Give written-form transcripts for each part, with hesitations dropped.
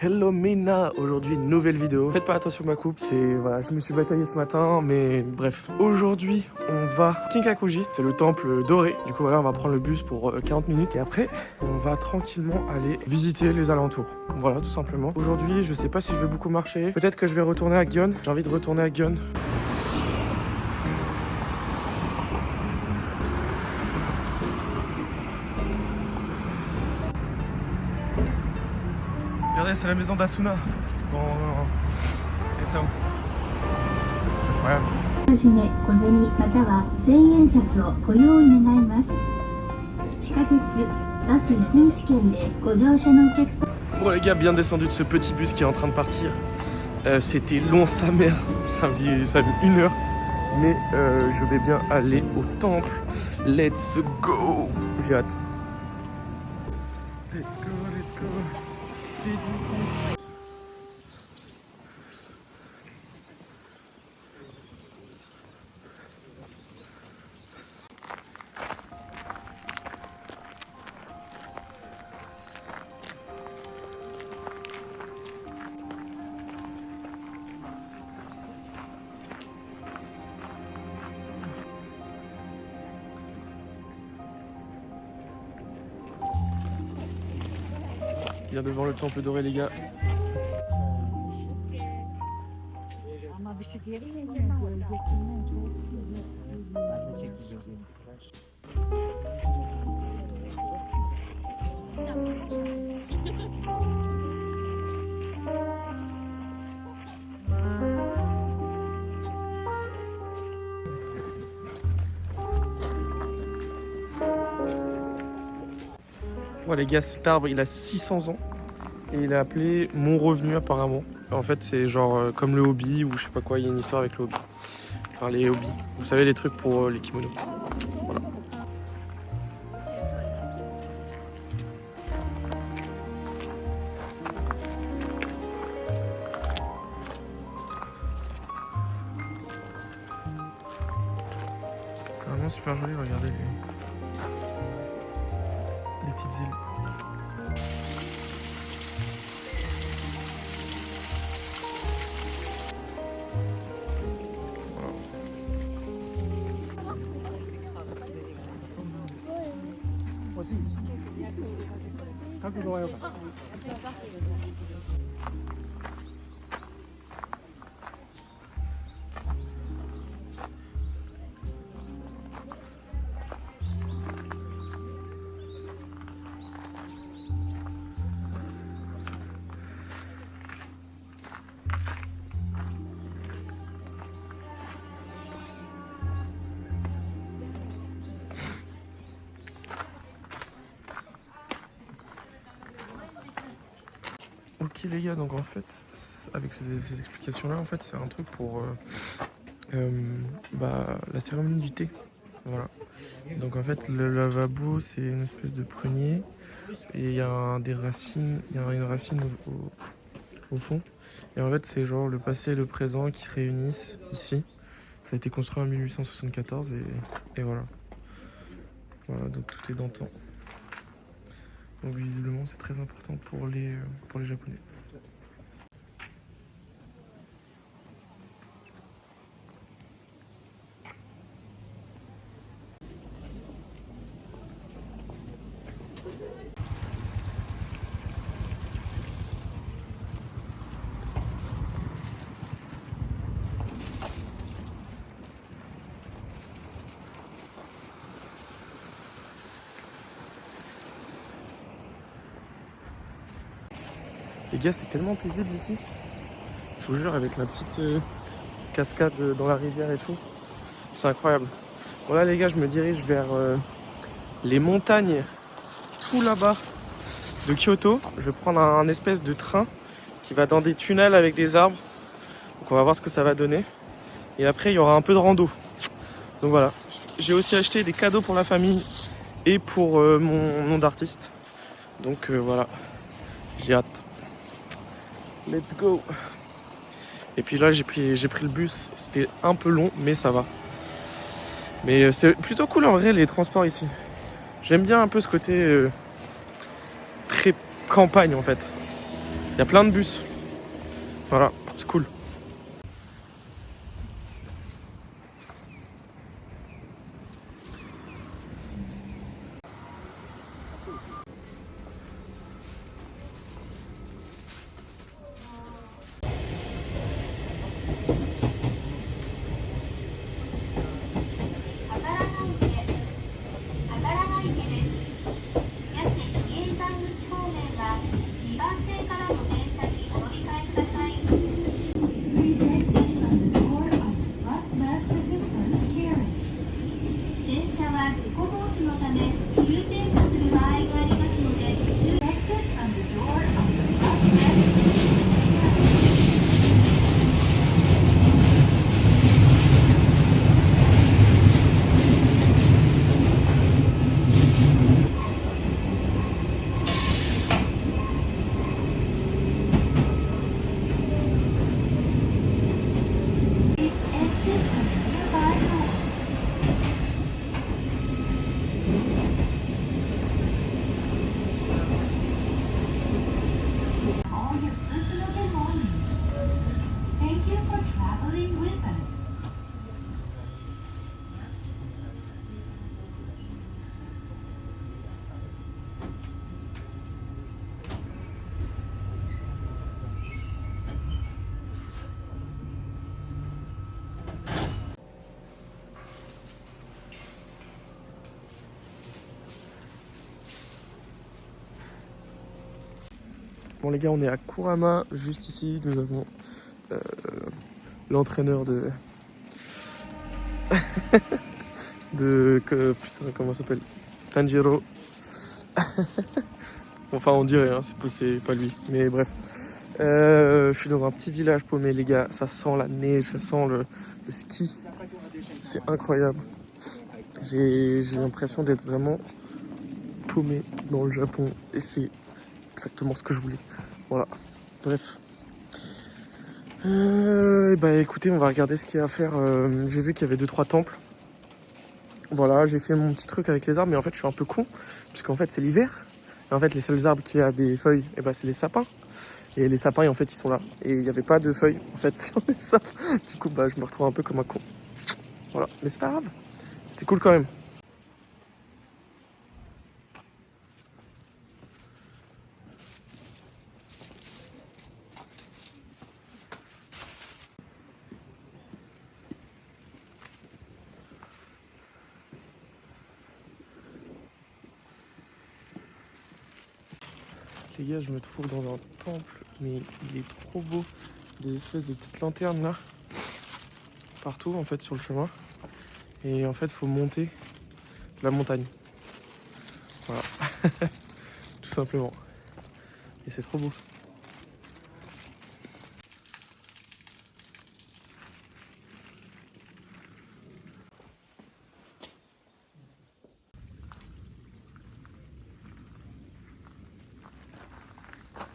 Hello Mina, aujourd'hui une nouvelle vidéo. Faites pas attention à ma coupe, voilà, je me suis bataillé ce matin, mais bref. Aujourd'hui, on va Kinkakuji, c'est le temple doré. Du coup voilà, on va prendre le bus pour 40 minutes et après, on va tranquillement aller visiter les alentours. Voilà, tout simplement. Aujourd'hui, je sais pas si je vais beaucoup marcher. Peut-être que je vais retourner à Gion. J'ai envie de retourner à Gion. Regardez, c'est la maison d'Asuna dans SAO. Incroyable. はじめ小銭または千円札をご用意願います。地下鉄バス1日券でご乗車のお客様。 Bon les gars, bien descendu de ce petit bus qui est en train de partir. C'était long sa mère, ça a mis 1 heure. Mais je vais bien aller au temple. Let's go. J'ai hâte. Let's go, let's go. Vite, vite, vite. Bien devant le temple doré les gars. Ama bir şey diyebilir miyim? Gölgesinden çok güzel. Ben de çekeceğim. Bon les gars, cet arbre il a 600 ans et il est appelé Mon Revenu apparemment. En fait c'est genre comme le hobby ou je sais pas quoi, il y a une histoire avec le hobby. Enfin les hobbies, vous savez les trucs pour les kimonos. Voilà. C'est vraiment super joli, regardez les petites îles. Ok les gars, donc en fait, avec ces explications-là, en fait, c'est un truc pour la cérémonie du thé. Voilà. Donc en fait, le lavabo, c'est une espèce de prunier et il y a des racines, il y a une racine au fond. Et en fait, c'est genre le passé et le présent qui se réunissent ici. Ça a été construit en 1874 et voilà. Voilà, donc tout est dans le temps. Donc visiblement c'est très important pour les Japonais. Les gars, c'est tellement paisible ici. Je vous jure, avec la petite cascade dans la rivière et tout. C'est incroyable. Bon là les gars, je me dirige vers les montagnes tout là-bas de Kyoto. Je vais prendre un espèce de train qui va dans des tunnels avec des arbres. Donc on va voir ce que ça va donner. Et après, il y aura un peu de rando. Donc voilà. J'ai aussi acheté des cadeaux pour la famille et pour mon nom d'artiste. Donc voilà. J'ai hâte. Let's go. Et puis là j'ai pris le bus. C'était un peu long mais ça va. Mais c'est plutôt cool en vrai les transports ici. J'aime bien un peu ce côté très campagne en fait. Il y a plein de bus. Voilà, c'est cool. Bon les gars, on est à Kurama, juste ici, nous avons l'entraîneur de... putain, comment ça s'appelle? Tanjiro. Enfin on dirait, hein, c'est pas lui, mais bref. Je suis dans un petit village paumé les gars, ça sent la neige, ça sent le ski. C'est incroyable. J'ai l'impression d'être vraiment paumé dans le Japon et c'est exactement ce que je voulais. Voilà, bref. Bah écoutez, on va regarder ce qu'il y a à faire. J'ai vu qu'il y avait 2-3 temples. Voilà, j'ai fait mon petit truc avec les arbres, mais en fait je suis un peu con, puisqu'en fait c'est l'hiver. Et en fait les seuls arbres qui a des feuilles, et bah c'est les sapins. Et les sapins, en fait ils sont là. Et il n'y avait pas de feuilles en fait sur les sapins. Du coup bah je me retrouve un peu comme un con. Voilà, mais c'est pas grave. C'était cool quand même. Les gars, je me trouve dans un temple, mais il est trop beau. Des espèces de petites lanternes là, partout en fait sur le chemin. Et en fait, faut monter la montagne. Voilà, tout simplement. Et c'est trop beau.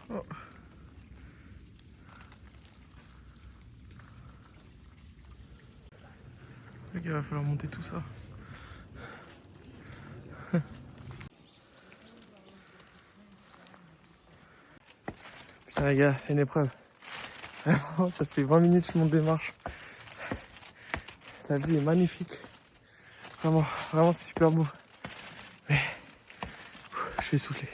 Oh. Les gars, il va falloir monter tout ça. Putain les gars, c'est une épreuve. Vraiment, ça fait 20 minutes que je monte des marches. La vue est magnifique. Vraiment, vraiment c'est super beau. Mais je suis essoufflé.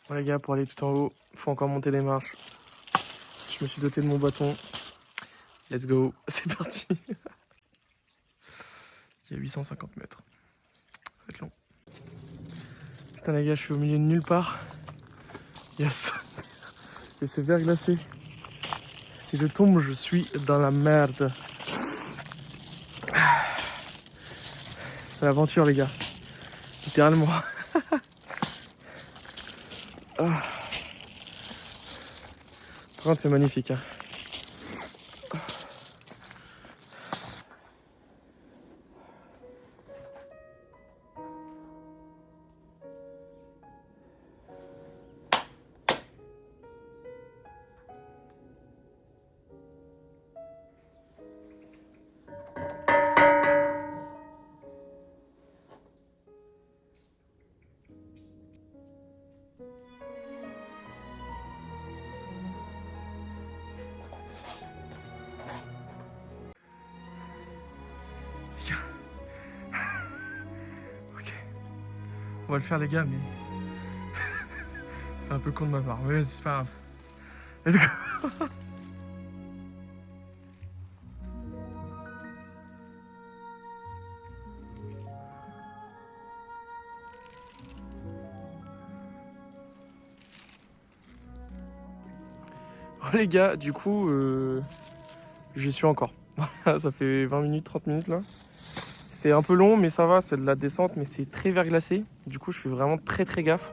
Bon les gars, pour aller tout en haut, il faut encore monter des marches. Je me suis doté de mon bâton. Let's go, c'est parti. Il y a 850 mètres. Ça va être long. Putain les gars, je suis au milieu de nulle part. Yes. Et c'est verglacé. Si je tombe, je suis dans la merde. C'est l'aventure les gars. Littéralement. Par contre, c'est magnifique. Hein. va le faire les gars, mais c'est un peu con de ma part. Mais vas-y, c'est pas grave. Let's go. Oh les gars, du coup, j'y suis encore. Ça fait 20 minutes, 30 minutes là. C'est un peu long, mais ça va, c'est de la descente, mais c'est très verglacé. Du coup, je fais vraiment très gaffe.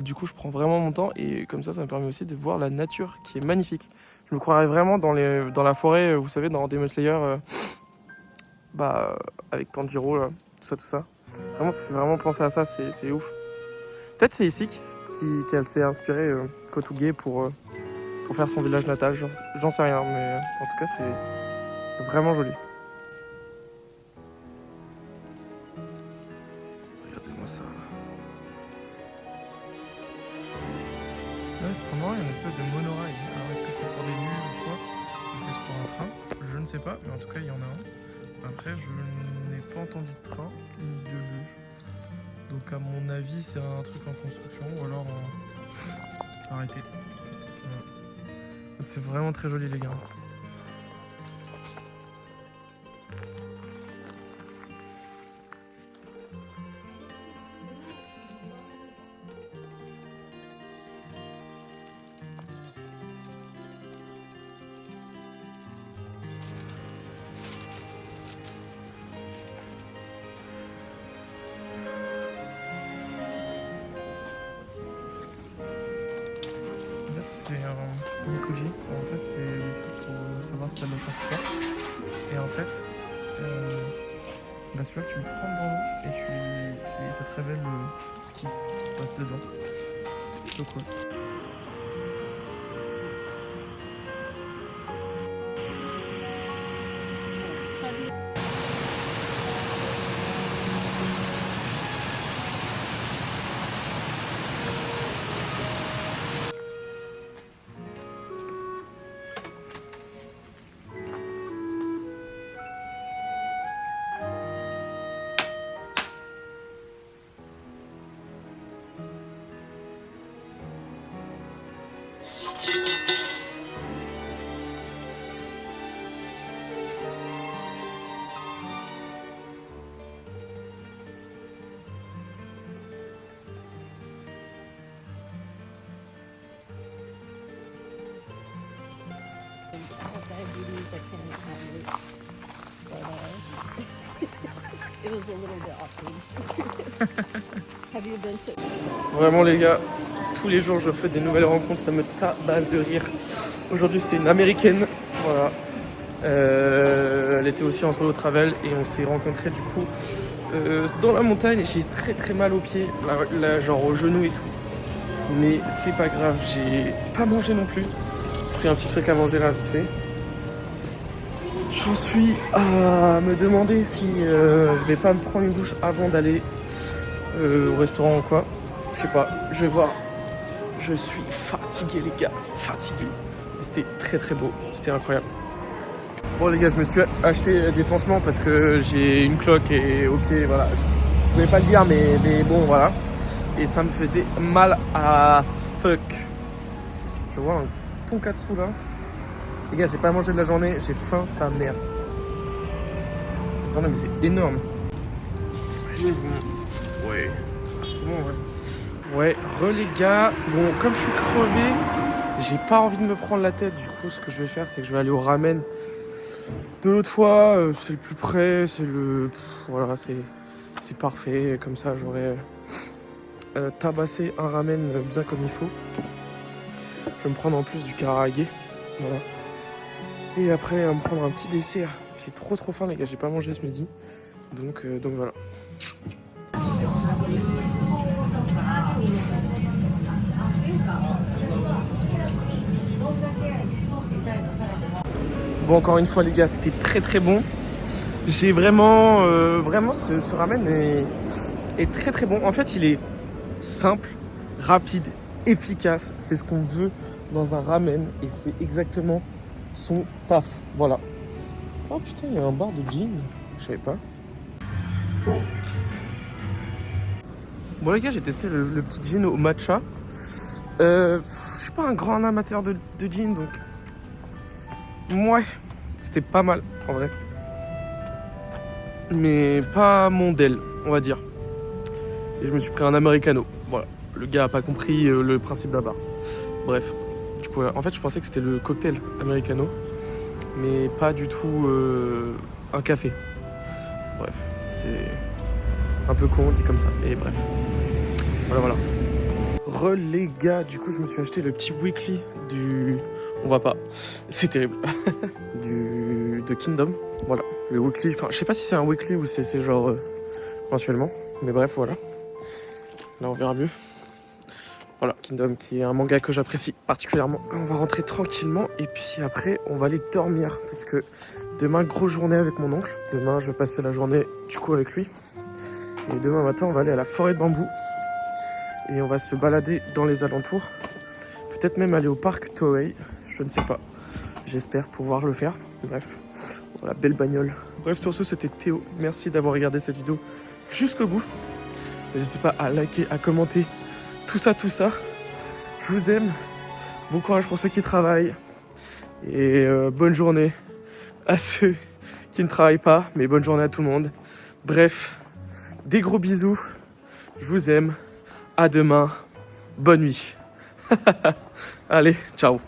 Du coup, je prends vraiment mon temps et comme ça me permet aussi de voir la nature qui est magnifique. Je me croirais vraiment dans la forêt, vous savez, dans Demon Slayer, avec Tanjiro, là, tout ça. Vraiment, ça fait vraiment penser à ça, c'est ouf. Peut-être c'est ici qu'elle s'est inspirée, Kotoge, pour faire son village natal, j'en sais rien, mais en tout cas, c'est vraiment joli. Regardez-moi ça. Là, c'est vraiment il y a une espèce de monorail. Alors, est-ce que c'est pour des nuls ou quoi? Est-ce que c'est pour un train? Je ne sais pas, mais en tout cas, il y en a un. Après, je n'ai pas entendu de train, ni de luge. Donc, à mon avis, c'est un truc en construction ou alors arrêté. Voilà. C'est vraiment très joli, les gars. C'est un Mikoji. En fait, c'est des trucs pour savoir si t'as de la chance ou pas. Et en fait, celui-là, tu le trempes dans l'eau et ça te révèle ce qui se passe dedans. C'est plutôt cool. diabetes, I can't handle it. But it was a little bit awkward. Have you been to... Vraiment les gars, tous les jours je fais des nouvelles rencontres, ça me tabasse de rire. Aujourd'hui c'était une américaine, voilà. Elle était aussi en solo travel et on s'est rencontrés du coup dans la montagne. J'ai très mal aux pieds, là, genre au genou et tout. Mais c'est pas grave, j'ai pas mangé non plus. J'ai pris un petit truc à manger là vite fait. J'en suis à me demander si je vais pas me prendre une douche avant d'aller au restaurant ou quoi. Je sais pas, je vais voir. Je suis fatigué les gars, fatigué. C'était très beau, c'était incroyable. Bon les gars, je me suis acheté des pansements parce que j'ai une cloque et au pied, voilà. Je voulais pas le dire mais bon voilà. Et ça me faisait mal as fuck. Je vois un tonkatsu là. Les gars, j'ai pas mangé de la journée, j'ai faim sa mère. Non mais c'est énorme. Ouais. Bon, ouais, les gars, bon, comme je suis crevé, j'ai pas envie de me prendre la tête. Du coup, ce que je vais faire, c'est que je vais aller au ramen de l'autre fois. C'est le plus près, c'est le... Voilà, c'est parfait. Comme ça, j'aurai tabassé un ramen bien comme il faut. Je vais me prendre en plus du karaage. Voilà. Et après, me prendre un petit dessert. J'ai trop faim, les gars, j'ai pas mangé ce midi. Donc voilà. Bon, encore une fois les gars, c'était très bon. J'ai vraiment ce ramen est très bon. En fait, il est simple, rapide, efficace. C'est ce qu'on veut dans un ramen et c'est exactement son taf. Voilà. Oh putain, il y a un bar de gin. Je savais pas. Bon les gars, j'ai testé le petit gin au matcha. Je suis pas un grand amateur de gin, donc ouais, c'était pas mal en vrai. Mais pas mon del, on va dire. Et je me suis pris un americano. Voilà, le gars a pas compris le principe d'un bar. Bref, du coup, en fait je pensais que c'était le cocktail americano, mais pas du tout un café. Bref, c'est un peu con dit comme ça, et bref. Voilà. Les gars, du coup je me suis acheté le petit weekly du... On voit pas, c'est terrible. de Kingdom, voilà. Le weekly, enfin je sais pas si c'est un weekly ou c'est genre mensuellement, mais bref voilà. Là on verra mieux. Voilà, Kingdom qui est un manga que j'apprécie particulièrement. On va rentrer tranquillement et puis après on va aller dormir parce que demain grosse journée avec mon oncle. Demain je vais passer la journée du coup avec lui. Et demain matin on va aller à la forêt de bambou. Et on va se balader dans les alentours. Peut-être même aller au parc Toei. Je ne sais pas. J'espère pouvoir le faire. Bref. Voilà, belle bagnole. Bref, sur ce, c'était Théo. Merci d'avoir regardé cette vidéo jusqu'au bout. N'hésitez pas à liker, à commenter. Tout ça. Je vous aime. Bon courage pour ceux qui travaillent. Et bonne journée à ceux qui ne travaillent pas. Mais bonne journée à tout le monde. Bref, des gros bisous. Je vous aime. À demain. Bonne nuit. Allez, ciao.